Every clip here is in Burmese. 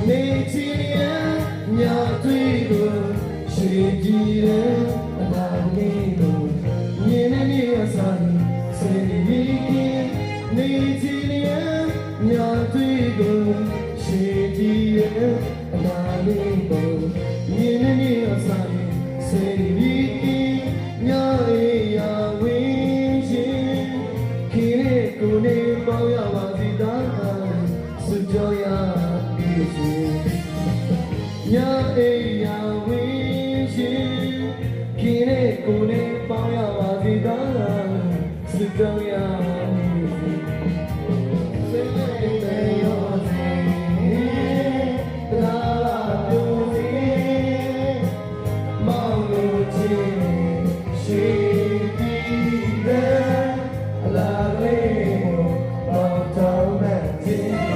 နေချင်ရညတွေ့ကိုရှိကြည့်တယ်အနာလေးကိုမြင်နေနေအစားစေရီနေချင်ရညတွေ့ကိုရှိကြည့်တယ်အနာလေးကိုမြင်နေနေအစားစေရီညလေးရဝင်းရှင်ခေကိုနေပေါရပါစီသားစွကြောရပြီးရှင်ညအေးရဝင်းရှင်ခေကိုနေပေါရပါစီသားစွကြောရပြီးရှင်စေလေးရောစေလာလာပြိုစီမောင်လို့ချင်းရှိပြီးတယ်အလားလေးမောင်တော်မဲ့ချင်း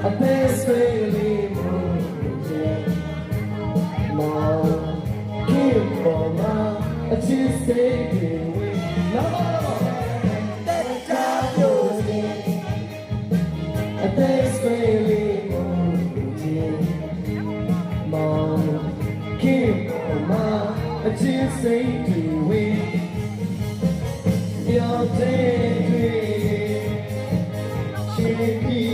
အသေးစိတ်လေးမို့မောင်ကိပေါ်မှာအချစ်စိတ်တွေဝင်လာတက်တာပြိုစီအသေးစိတ်လေးမို့မောင်ကိပေါ်မှာအချစ်စိတ်တွေဝင်ရောက်တဲ့တွေရှိပြီး